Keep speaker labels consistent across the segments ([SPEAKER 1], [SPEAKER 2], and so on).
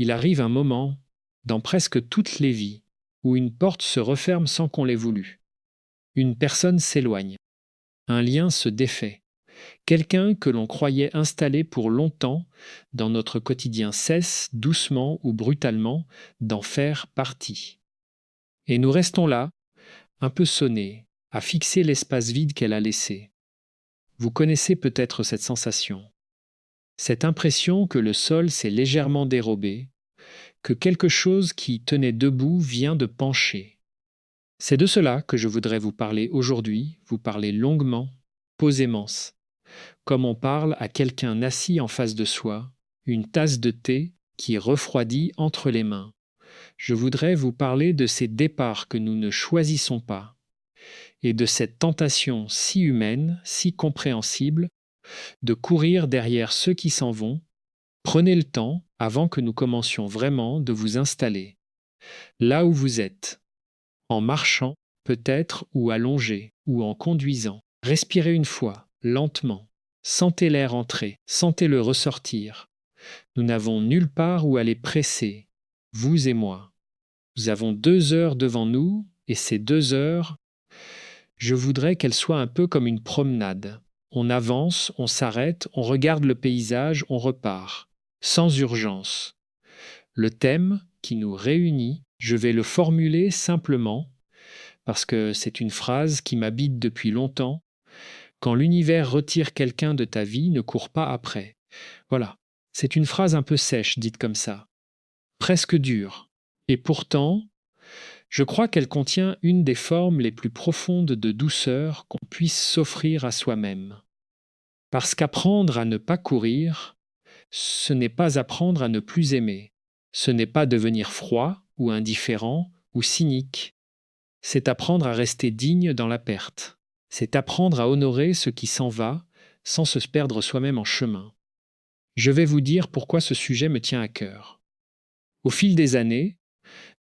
[SPEAKER 1] Il arrive un moment, dans presque toutes les vies, où une porte se referme sans qu'on l'ait voulu. Une personne s'éloigne. Un lien se défait. Quelqu'un que l'on croyait installé pour longtemps dans notre quotidien cesse, doucement ou brutalement, d'en faire partie. Et nous restons là, un peu sonnés, à fixer l'espace vide qu'elle a laissé. Vous connaissez peut-être cette sensation. Cette impression que le sol s'est légèrement dérobé, que quelque chose qui tenait debout vient de pencher. C'est de cela que je voudrais vous parler aujourd'hui, vous parler longuement, posément, comme on parle à quelqu'un assis en face de soi, une tasse de thé qui refroidit entre les mains. Je voudrais vous parler de ces départs que nous ne choisissons pas et de cette tentation si humaine, si compréhensible, de courir derrière ceux qui s'en vont. Prenez le temps, avant que nous commencions vraiment, de vous installer là où vous êtes, en marchant peut-être, ou allongé, ou en conduisant. Respirez une fois, lentement. Sentez l'air entrer, sentez-le ressortir. Nous n'avons nulle part où aller presser, vous et moi. Nous avons 2 heures devant nous, et ces 2 heures, je voudrais qu'elles soient un peu comme une promenade. On avance, on s'arrête, on regarde le paysage, on repart, sans urgence. Le thème qui nous réunit, je vais le formuler simplement, parce que c'est une phrase qui m'habite depuis longtemps. Quand l'univers retire quelqu'un de ta vie, ne cours pas après. Voilà, c'est une phrase un peu sèche, dite comme ça, presque dure. Et pourtant, je crois qu'elle contient une des formes les plus profondes de douceur qu'on puisse s'offrir à soi-même. Parce qu'apprendre à ne pas courir, ce n'est pas apprendre à ne plus aimer. Ce n'est pas devenir froid ou indifférent ou cynique. C'est apprendre à rester digne dans la perte. C'est apprendre à honorer ce qui s'en va sans se perdre soi-même en chemin. Je vais vous dire pourquoi ce sujet me tient à cœur. Au fil des années,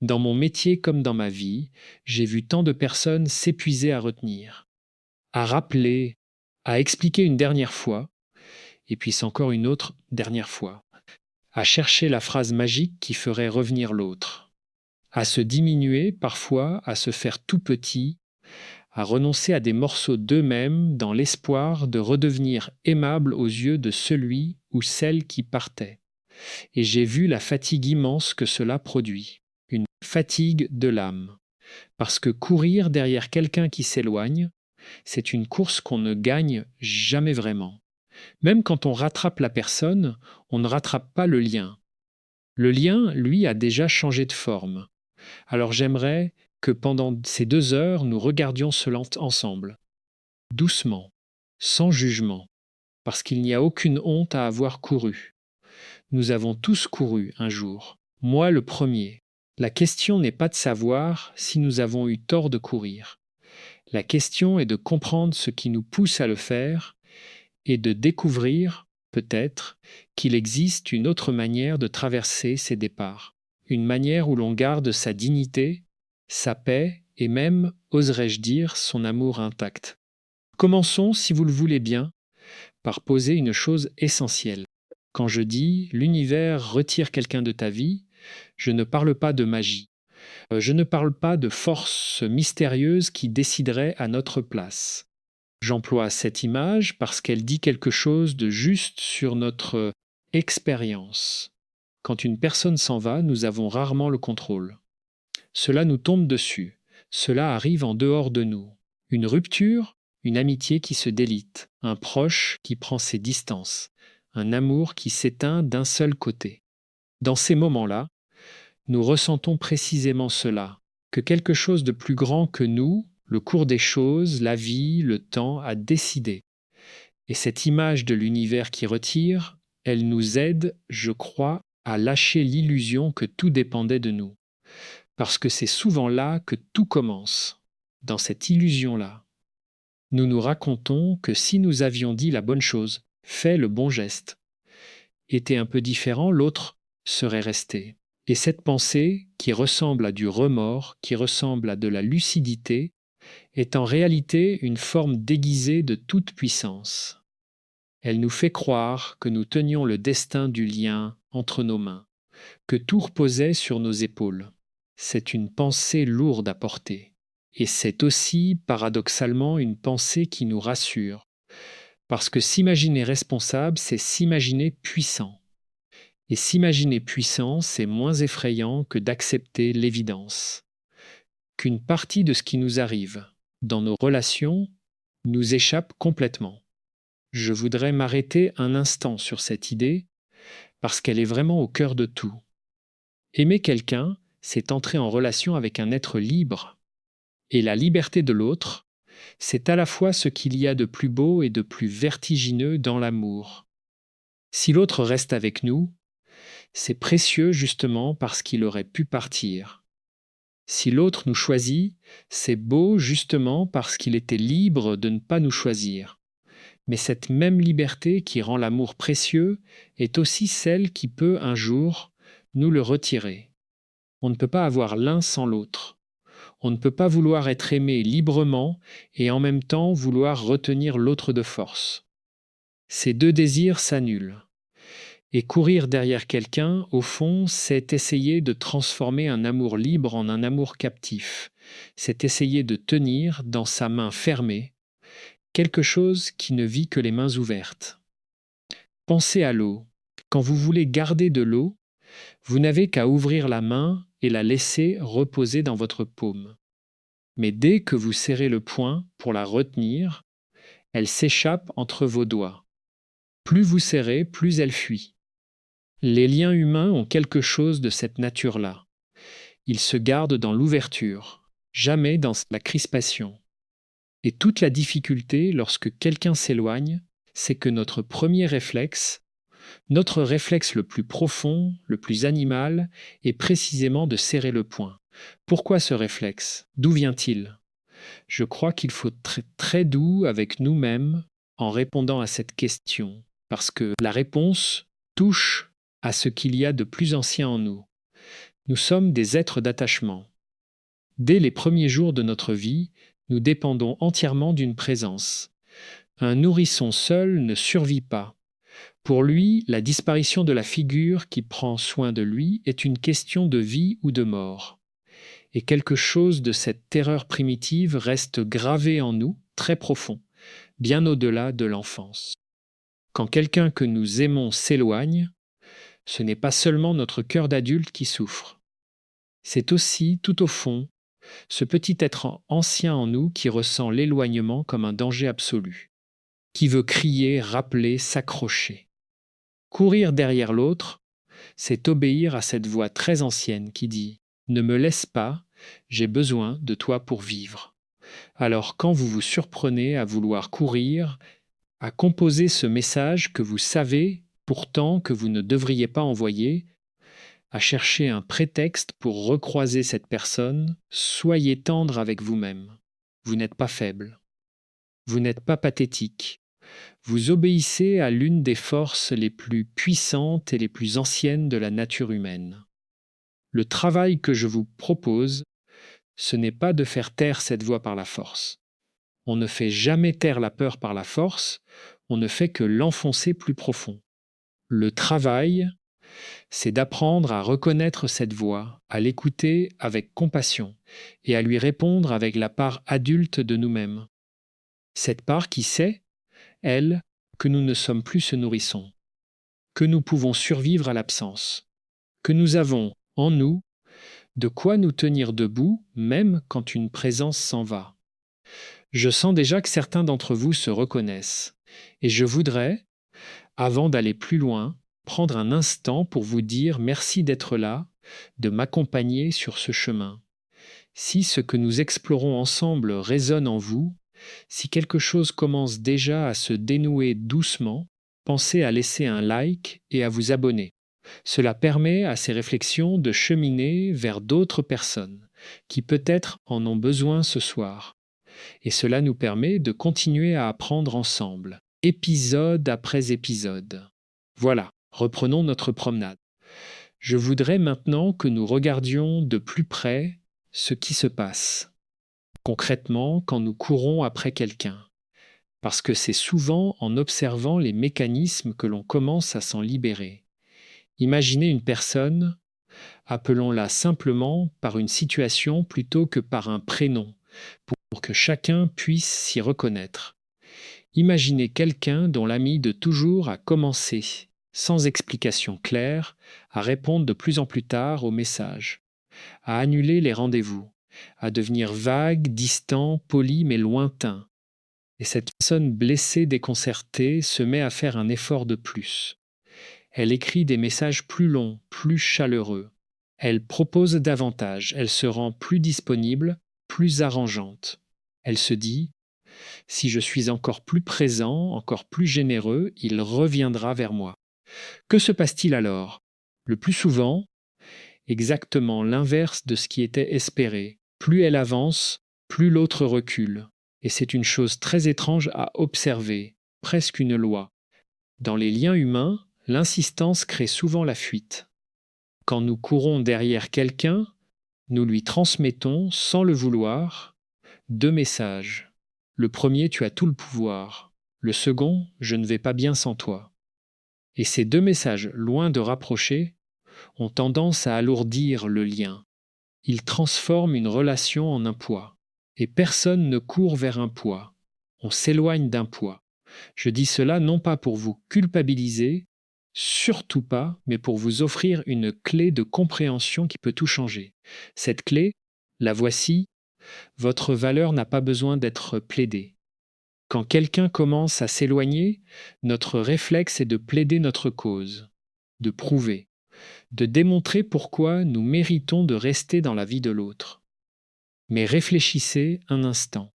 [SPEAKER 1] dans mon métier comme dans ma vie, j'ai vu tant de personnes s'épuiser à retenir, à rappeler, à expliquer une dernière fois, et puis c'est encore une autre dernière fois, à chercher la phrase magique qui ferait revenir l'autre, à se diminuer parfois, à se faire tout petit, à renoncer à des morceaux d'eux-mêmes dans l'espoir de redevenir aimable aux yeux de celui ou celle qui partait. Et j'ai vu la fatigue immense que cela produit, une fatigue de l'âme. Parce que courir derrière quelqu'un qui s'éloigne, c'est une course qu'on ne gagne jamais vraiment. Même quand on rattrape la personne, on ne rattrape pas le lien. Le lien, lui, a déjà changé de forme. Alors j'aimerais que pendant ces 2 heures, nous regardions cela ensemble, doucement, sans jugement, parce qu'il n'y a aucune honte à avoir couru. Nous avons tous couru un jour, moi le premier. La question n'est pas de savoir si nous avons eu tort de courir. La question est de comprendre ce qui nous pousse à le faire et de découvrir, peut-être, qu'il existe une autre manière de traverser ces départs, une manière où l'on garde sa dignité, sa paix et même, oserais-je dire, son amour intact. Commençons, si vous le voulez bien, par poser une chose essentielle. Quand je dis l'univers retire quelqu'un de ta vie, je ne parle pas de magie. Je ne parle pas de force mystérieuse qui déciderait à notre place. J'emploie cette image parce qu'elle dit quelque chose de juste sur notre expérience. Quand une personne s'en va, nous avons rarement le contrôle. Cela nous tombe dessus. Cela arrive en dehors de nous. Une rupture, une amitié qui se délite, un proche qui prend ses distances, un amour qui s'éteint d'un seul côté. Dans ces moments-là, nous ressentons précisément cela, que quelque chose de plus grand que nous, le cours des choses, la vie, le temps, a décidé. Et cette image de l'univers qui retire, elle nous aide, je crois, à lâcher l'illusion que tout dépendait de nous. Parce que c'est souvent là que tout commence, dans cette illusion-là. Nous nous racontons que si nous avions dit la bonne chose, fait le bon geste, était un peu différent, l'autre serait resté. Et cette pensée, qui ressemble à du remords, qui ressemble à de la lucidité, est en réalité une forme déguisée de toute puissance. Elle nous fait croire que nous tenions le destin du lien entre nos mains, que tout reposait sur nos épaules. C'est une pensée lourde à porter. Et c'est aussi, paradoxalement, une pensée qui nous rassure. Parce que s'imaginer responsable, c'est s'imaginer puissant. Et s'imaginer puissant, c'est moins effrayant que d'accepter l'évidence. Qu'une partie de ce qui nous arrive, dans nos relations, nous échappe complètement. Je voudrais m'arrêter un instant sur cette idée, parce qu'elle est vraiment au cœur de tout. Aimer quelqu'un, c'est entrer en relation avec un être libre. Et la liberté de l'autre, c'est à la fois ce qu'il y a de plus beau et de plus vertigineux dans l'amour. Si l'autre reste avec nous, c'est précieux justement parce qu'il aurait pu partir. Si l'autre nous choisit, c'est beau justement parce qu'il était libre de ne pas nous choisir. Mais cette même liberté qui rend l'amour précieux est aussi celle qui peut un jour nous le retirer. On ne peut pas avoir l'un sans l'autre. On ne peut pas vouloir être aimé librement et en même temps vouloir retenir l'autre de force. Ces deux désirs s'annulent. Et courir derrière quelqu'un, au fond, c'est essayer de transformer un amour libre en un amour captif. C'est essayer de tenir dans sa main fermée quelque chose qui ne vit que les mains ouvertes. Pensez à l'eau. Quand vous voulez garder de l'eau, vous n'avez qu'à ouvrir la main et la laisser reposer dans votre paume. Mais dès que vous serrez le poing pour la retenir, elle s'échappe entre vos doigts. Plus vous serrez, plus elle fuit. Les liens humains ont quelque chose de cette nature-là. Ils se gardent dans l'ouverture, jamais dans la crispation. Et toute la difficulté lorsque quelqu'un s'éloigne, c'est que notre réflexe le plus profond, le plus animal, est précisément de serrer le poing. Pourquoi ce réflexe? D'où vient-il? Je crois qu'il faut être très doux avec nous-mêmes en répondant à cette question, parce que la réponse touche à ce qu'il y a de plus ancien en nous. Nous sommes des êtres d'attachement. Dès les premiers jours de notre vie, nous dépendons entièrement d'une présence. Un nourrisson seul ne survit pas. Pour lui, la disparition de la figure qui prend soin de lui est une question de vie ou de mort. Et quelque chose de cette terreur primitive reste gravé en nous, très profond, bien au-delà de l'enfance. Quand quelqu'un que nous aimons s'éloigne, ce n'est pas seulement notre cœur d'adulte qui souffre. C'est aussi, tout au fond, ce petit être ancien en nous qui ressent l'éloignement comme un danger absolu, qui veut crier, rappeler, s'accrocher. Courir derrière l'autre, c'est obéir à cette voix très ancienne qui dit « Ne me laisse pas, j'ai besoin de toi pour vivre ». Alors quand vous vous surprenez à vouloir courir, à composer ce message que vous savez pourtant que vous ne devriez pas envoyer, à chercher un prétexte pour recroiser cette personne, soyez tendre avec vous-même. Vous n'êtes pas faible. Vous n'êtes pas pathétique. Vous obéissez à l'une des forces les plus puissantes et les plus anciennes de la nature humaine. Le travail que je vous propose, ce n'est pas de faire taire cette voix par la force. On ne fait jamais taire la peur par la force, on ne fait que l'enfoncer plus profond. Le travail, c'est d'apprendre à reconnaître cette voix, à l'écouter avec compassion et à lui répondre avec la part adulte de nous-mêmes. Cette part qui sait, elle, que nous ne sommes plus ce nourrisson, que nous pouvons survivre à l'absence, que nous avons, en nous, de quoi nous tenir debout même quand une présence s'en va. Je sens déjà que certains d'entre vous se reconnaissent, et je voudrais, avant d'aller plus loin, prendre un instant pour vous dire merci d'être là, de m'accompagner sur ce chemin. Si ce que nous explorons ensemble résonne en vous, si quelque chose commence déjà à se dénouer doucement, pensez à laisser un like et à vous abonner. Cela permet à ces réflexions de cheminer vers d'autres personnes qui peut-être en ont besoin ce soir. Et cela nous permet de continuer à apprendre ensemble, épisode après épisode. Voilà, reprenons notre promenade. Je voudrais maintenant que nous regardions de plus près ce qui se passe, concrètement quand nous courons après quelqu'un, parce que c'est souvent en observant les mécanismes que l'on commence à s'en libérer. Imaginez une personne Appelons-la simplement par une situation plutôt que par un prénom, pour que chacun puisse s'y reconnaître. Imaginez quelqu'un dont l'ami de toujours a commencé, sans explication claire, à répondre de plus en plus tard aux messages, à annuler les rendez-vous, à devenir vague, distant, poli mais lointain. Et cette personne blessée, déconcertée, se met à faire un effort de plus. Elle écrit des messages plus longs, plus chaleureux. Elle propose davantage, elle se rend plus disponible, plus arrangeante. Elle se dit: si je suis encore plus présent, encore plus généreux, il reviendra vers moi. Que se passe-t-il alors? Le plus souvent, exactement l'inverse de ce qui était espéré. Plus elle avance, plus l'autre recule. Et c'est une chose très étrange à observer, presque une loi. Dans les liens humains, l'insistance crée souvent la fuite. Quand nous courons derrière quelqu'un, nous lui transmettons, sans le vouloir, deux messages. Le premier: tu as tout le pouvoir. Le second: je ne vais pas bien sans toi. Et ces deux messages, loin de rapprocher, ont tendance à alourdir le lien. Ils transforment une relation en un poids. Et personne ne court vers un poids. On s'éloigne d'un poids. Je dis cela non pas pour vous culpabiliser, surtout pas, mais pour vous offrir une clé de compréhension qui peut tout changer. Cette clé, la voici: votre valeur n'a pas besoin d'être plaidée. Quand quelqu'un commence à s'éloigner, notre réflexe est de plaider notre cause, de prouver, de démontrer pourquoi nous méritons de rester dans la vie de l'autre. Mais réfléchissez un instant.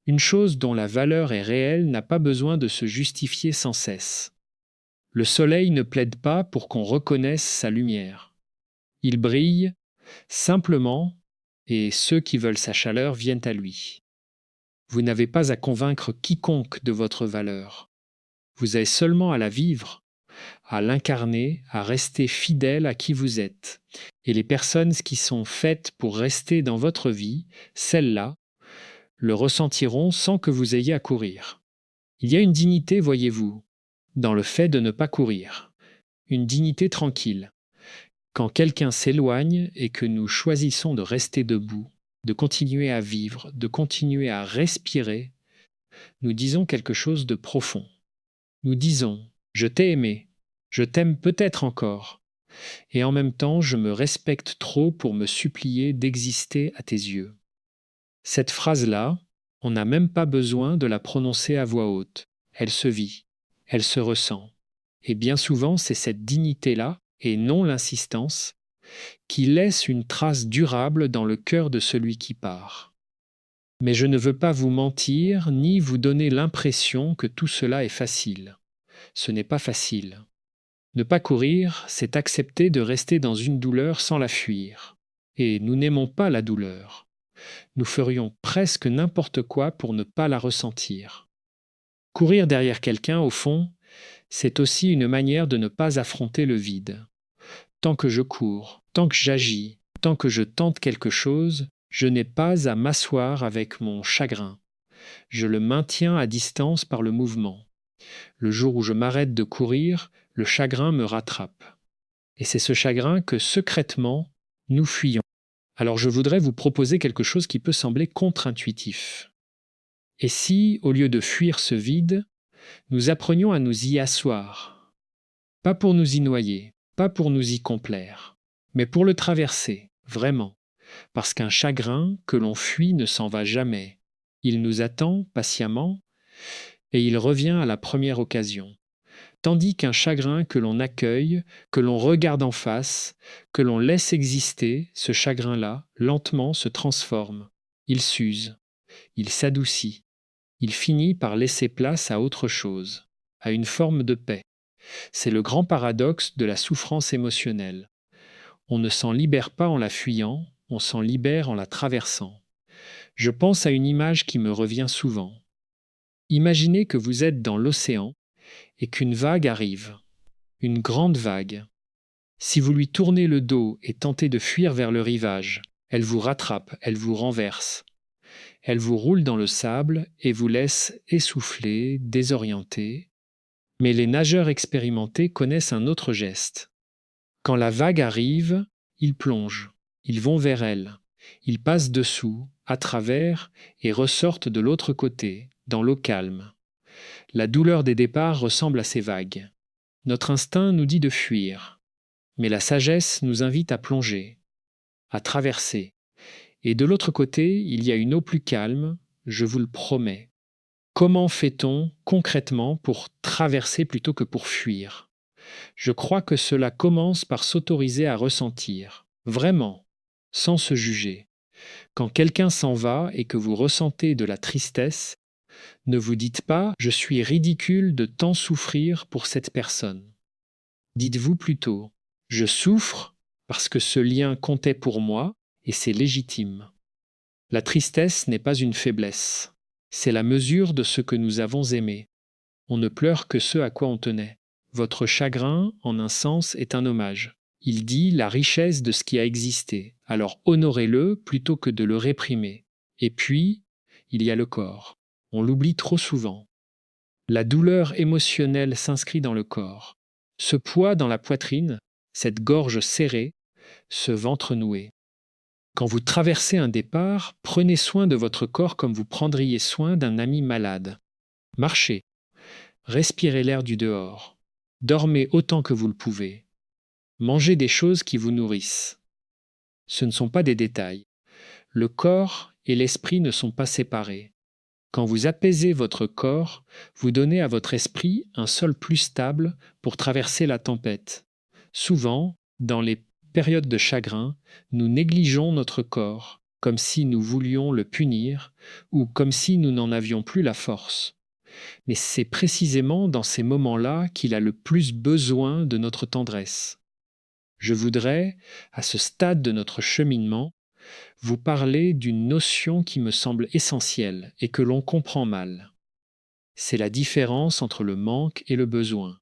[SPEAKER 1] Une chose dont la valeur est réelle n'a pas besoin de se justifier sans cesse. Le soleil ne plaide pas pour qu'on reconnaisse sa lumière. Il brille simplement, et ceux qui veulent sa chaleur viennent à lui. Vous n'avez pas à convaincre quiconque de votre valeur. Vous avez seulement à la vivre, à l'incarner, à rester fidèle à qui vous êtes. Et les personnes qui sont faites pour rester dans votre vie, celles-là, le ressentiront sans que vous ayez à courir. Il y a une dignité, voyez-vous, dans le fait de ne pas courir. Une dignité tranquille. Quand quelqu'un s'éloigne et que nous choisissons de rester debout, de continuer à vivre, de continuer à respirer, nous disons quelque chose de profond. Nous disons: je t'ai aimé, je t'aime peut-être encore, et en même temps je me respecte trop pour me supplier d'exister à tes yeux. Cette phrase-là, on n'a même pas besoin de la prononcer à voix haute. Elle se vit, elle se ressent. Et bien souvent, c'est cette dignité-là, et non l'insistance, qui laisse une trace durable dans le cœur de celui qui part. Mais je ne veux pas vous mentir, ni vous donner l'impression que tout cela est facile. Ce n'est pas facile. Ne pas courir, c'est accepter de rester dans une douleur sans la fuir. Et nous n'aimons pas la douleur. Nous ferions presque n'importe quoi pour ne pas la ressentir. Courir derrière quelqu'un, au fond, c'est aussi une manière de ne pas affronter le vide. Tant que je cours, tant que j'agis, tant que je tente quelque chose, je n'ai pas à m'asseoir avec mon chagrin. Je le maintiens à distance par le mouvement. Le jour où je m'arrête de courir, le chagrin me rattrape. Et c'est ce chagrin que, secrètement, nous fuyons. Alors je voudrais vous proposer quelque chose qui peut sembler contre-intuitif. Et si, au lieu de fuir ce vide, nous apprenions à nous y asseoir? Pas pour nous y noyer, pas pour nous y complaire, mais pour le traverser, vraiment, parce qu'un chagrin que l'on fuit ne s'en va jamais. Il nous attend patiemment, et il revient à la première occasion. Tandis qu'un chagrin que l'on accueille, que l'on regarde en face, que l'on laisse exister, ce chagrin-là, lentement se transforme. Il s'use, il s'adoucit, il finit par laisser place à autre chose, à une forme de paix. C'est le grand paradoxe de la souffrance émotionnelle. On ne s'en libère pas en la fuyant, on s'en libère en la traversant. Je pense à une image qui me revient souvent. Imaginez que vous êtes dans l'océan et qu'une vague arrive, une grande vague. Si vous lui tournez le dos et tentez de fuir vers le rivage, elle vous rattrape, elle vous renverse. Elle vous roule dans le sable et vous laisse essoufflé, désorienté. Mais les nageurs expérimentés connaissent un autre geste. Quand la vague arrive, ils plongent, ils vont vers elle, ils passent dessous, à travers et ressortent de l'autre côté, dans l'eau calme. La douleur des départs ressemble à ces vagues. Notre instinct nous dit de fuir, mais la sagesse nous invite à plonger, à traverser. Et de l'autre côté, il y a une eau plus calme, je vous le promets. Comment fait-on concrètement pour traverser plutôt que pour fuir? Je crois que cela commence par s'autoriser à ressentir, vraiment, sans se juger. Quand quelqu'un s'en va et que vous ressentez de la tristesse, ne vous dites pas ⁇ Je suis ridicule de tant souffrir pour cette personne ⁇ Dites-vous plutôt ⁇ Je souffre parce que ce lien comptait pour moi et c'est légitime. La tristesse n'est pas une faiblesse, c'est la mesure de ce que nous avons aimé. On ne pleure que ce à quoi on tenait. Votre chagrin, en un sens, est un hommage. Il dit la richesse de ce qui a existé, alors honorez-le plutôt que de le réprimer. Et puis, il y a le corps. On l'oublie trop souvent. La douleur émotionnelle s'inscrit dans le corps. Ce poids dans la poitrine, cette gorge serrée, ce ventre noué. Quand vous traversez un départ, prenez soin de votre corps comme vous prendriez soin d'un ami malade. Marchez, respirez l'air du dehors, dormez autant que vous le pouvez, mangez des choses qui vous nourrissent. Ce ne sont pas des détails. Le corps et l'esprit ne sont pas séparés. Quand vous apaisez votre corps, vous donnez à votre esprit un sol plus stable pour traverser la tempête. Souvent, dans les périodes de chagrin, nous négligeons notre corps, comme si nous voulions le punir ou comme si nous n'en avions plus la force. Mais c'est précisément dans ces moments-là qu'il a le plus besoin de notre tendresse. Je voudrais, à ce stade de notre cheminement, vous parler d'une notion qui me semble essentielle et que l'on comprend mal. C'est la différence entre le manque et le besoin.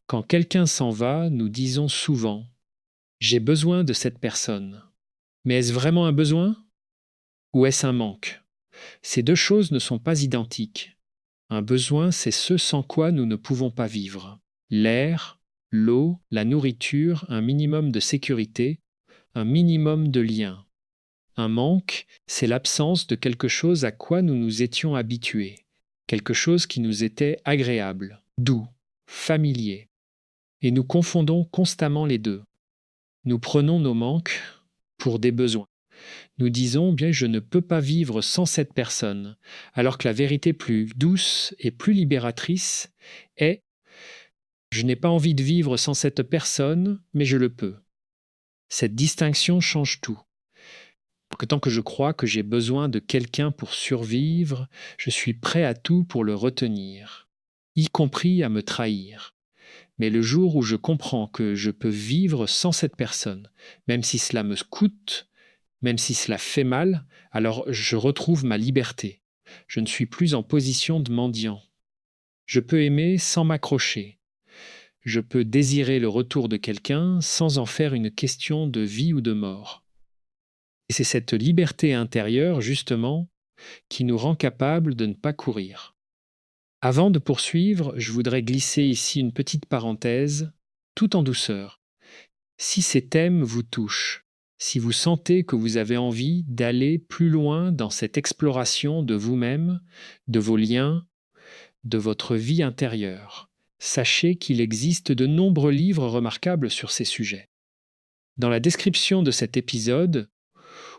[SPEAKER 1] Quand quelqu'un s'en va, nous disons souvent « J'ai besoin de cette personne ». Mais est-ce vraiment un besoin? Ou est-ce un manque? Ces deux choses ne sont pas identiques. Un besoin, c'est ce sans quoi nous ne pouvons pas vivre. L'air, l'eau, la nourriture, un minimum de sécurité, un minimum de lien. Un manque, c'est l'absence de quelque chose à quoi nous nous étions habitués, quelque chose qui nous était agréable, doux, familier. Et nous confondons constamment les deux. Nous prenons nos manques pour des besoins. Nous disons, bien, je ne peux pas vivre sans cette personne, alors que la vérité plus douce et plus libératrice est, je n'ai pas envie de vivre sans cette personne, mais je le peux. Cette distinction change tout. Que tant que je crois que j'ai besoin de quelqu'un pour survivre, je suis prêt à tout pour le retenir, y compris à me trahir. Mais le jour où je comprends que je peux vivre sans cette personne, même si cela me coûte, même si cela fait mal, alors je retrouve ma liberté. Je ne suis plus en position de mendiant. Je peux aimer sans m'accrocher. Je peux désirer le retour de quelqu'un sans en faire une question de vie ou de mort. Et c'est cette liberté intérieure, justement, qui nous rend capables de ne pas courir. Avant de poursuivre, je voudrais glisser ici une petite parenthèse, tout en douceur. Si ces thèmes vous touchent, si vous sentez que vous avez envie d'aller plus loin dans cette exploration de vous-même, de vos liens, de votre vie intérieure, sachez qu'il existe de nombreux livres remarquables sur ces sujets. Dans la description de cet épisode,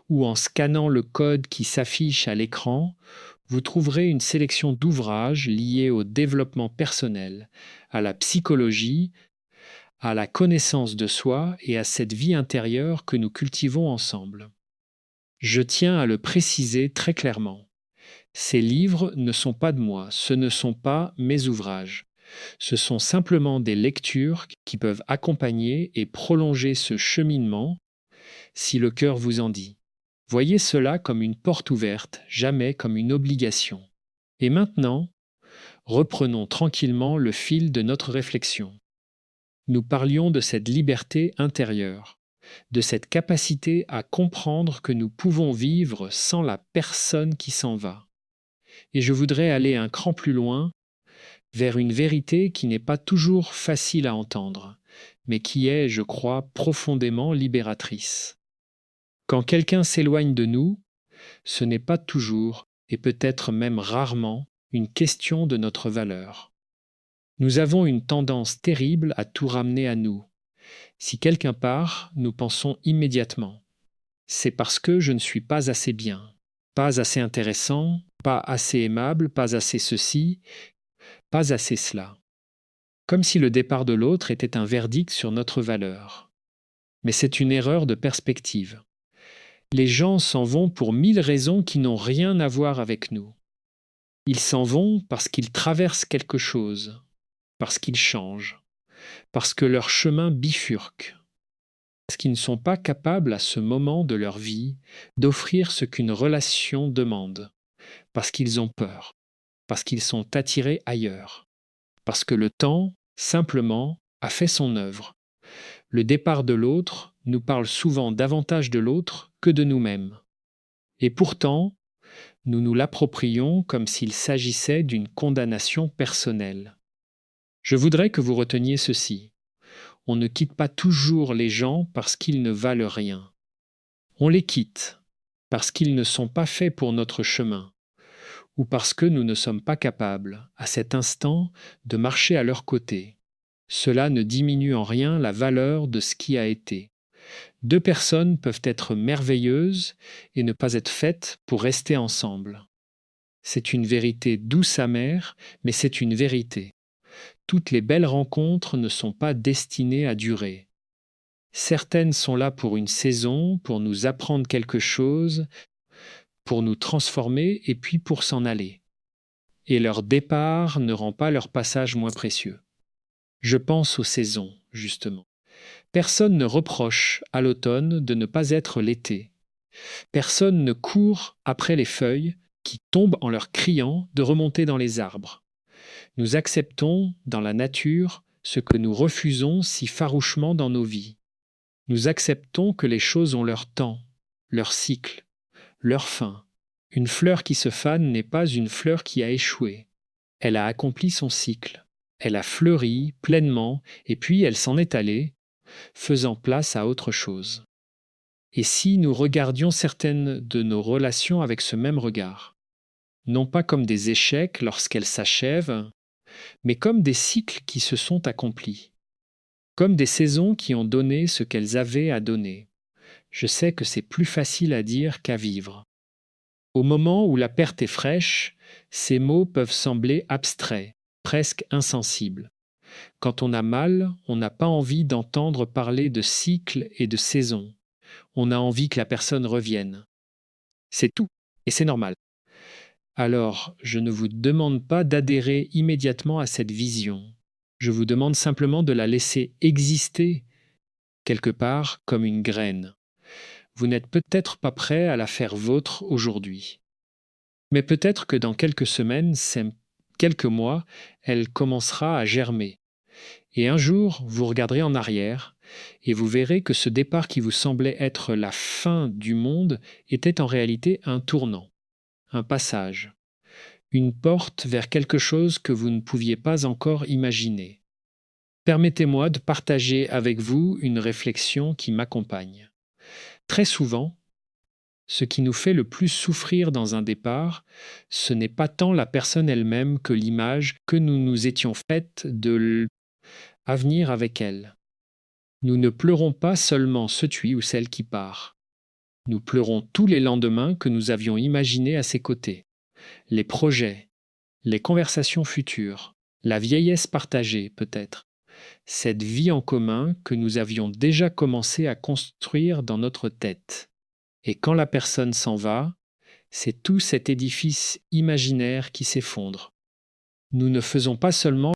[SPEAKER 1] ou en scannant le code qui s'affiche à l'écran, vous trouverez une sélection d'ouvrages liés au développement personnel, à la psychologie, à la connaissance de soi et à cette vie intérieure que nous cultivons ensemble. Je tiens à le préciser très clairement. Ces livres ne sont pas de moi, ce ne sont pas mes ouvrages. Ce sont simplement des lectures qui peuvent accompagner et prolonger ce cheminement si le cœur vous en dit. Voyez cela comme une porte ouverte, jamais comme une obligation. Et maintenant, reprenons tranquillement le fil de notre réflexion. Nous parlions de cette liberté intérieure, de cette capacité à comprendre que nous pouvons vivre sans la personne qui s'en va. Et je voudrais aller un cran plus loin, vers une vérité qui n'est pas toujours facile à entendre, mais qui est, je crois, profondément libératrice. Quand quelqu'un s'éloigne de nous, ce n'est pas toujours, et peut-être même rarement, une question de notre valeur. Nous avons une tendance terrible à tout ramener à nous. Si quelqu'un part, nous pensons immédiatement: c'est parce que je ne suis pas assez bien, pas assez intéressant, pas assez aimable, pas assez ceci, pas assez cela. Comme si le départ de l'autre était un verdict sur notre valeur. Mais c'est une erreur de perspective. Les gens s'en vont pour 1000 raisons qui n'ont rien à voir avec nous. Ils s'en vont parce qu'ils traversent quelque chose, parce qu'ils changent, parce que leur chemin bifurque, parce qu'ils ne sont pas capables à ce moment de leur vie d'offrir ce qu'une relation demande, parce qu'ils ont peur, parce qu'ils sont attirés ailleurs, parce que le temps, simplement, a fait son œuvre. Le départ de l'autre nous parle souvent davantage de l'autre que de nous-mêmes. Et pourtant, nous nous l'approprions comme s'il s'agissait d'une condamnation personnelle. Je voudrais que vous reteniez ceci. On ne quitte pas toujours les gens parce qu'ils ne valent rien. On les quitte parce qu'ils ne sont pas faits pour notre chemin, ou parce que nous ne sommes pas capables, à cet instant, de marcher à leur côté. Cela ne diminue en rien la valeur de ce qui a été. 2 personnes peuvent être merveilleuses et ne pas être faites pour rester ensemble. C'est une vérité douce amère, mais c'est une vérité. Toutes les belles rencontres ne sont pas destinées à durer. Certaines sont là pour une saison, pour nous apprendre quelque chose, pour nous transformer et puis pour s'en aller. Et leur départ ne rend pas leur passage moins précieux. Je pense aux saisons, justement. Personne ne reproche à l'automne de ne pas être l'été. Personne ne court après les feuilles qui tombent en leur criant de remonter dans les arbres. Nous acceptons dans la nature ce que nous refusons si farouchement dans nos vies. Nous acceptons que les choses ont leur temps, leur cycle, leur fin. Une fleur qui se fane n'est pas une fleur qui a échoué. Elle a accompli son cycle. Elle a fleuri pleinement et puis elle s'en est allée, faisant place à autre chose. Et si nous regardions certaines de nos relations avec ce même regard, non pas comme des échecs lorsqu'elles s'achèvent, mais comme des cycles qui se sont accomplis, comme des saisons qui ont donné ce qu'elles avaient à donner. Je sais que c'est plus facile à dire qu'à vivre. Au moment où la perte est fraîche, ces mots peuvent sembler abstraits, presque insensibles. Quand on a mal, on n'a pas envie d'entendre parler de cycles et de saisons. On a envie que la personne revienne. C'est tout, et c'est normal. Alors, je ne vous demande pas d'adhérer immédiatement à cette vision. Je vous demande simplement de la laisser exister quelque part comme une graine. Vous n'êtes peut-être pas prêt à la faire vôtre aujourd'hui. Mais peut-être que dans quelques semaines, quelques mois, elle commencera à germer. Et un jour, vous regarderez en arrière et vous verrez que ce départ qui vous semblait être la fin du monde était en réalité un tournant, un passage, une porte vers quelque chose que vous ne pouviez pas encore imaginer. Permettez-moi de partager avec vous une réflexion qui m'accompagne. Très souvent, ce qui nous fait le plus souffrir dans un départ, ce n'est pas tant la personne elle-même que l'image que nous nous étions faite de l'avenir avec elle. Nous ne pleurons pas seulement celui ou celle qui part. Nous pleurons tous les lendemains que nous avions imaginés à ses côtés. Les projets, les conversations futures, la vieillesse partagée peut-être, cette vie en commun que nous avions déjà commencé à construire dans notre tête. Et quand la personne s'en va, c'est tout cet édifice imaginaire qui s'effondre. Nous ne faisons pas seulement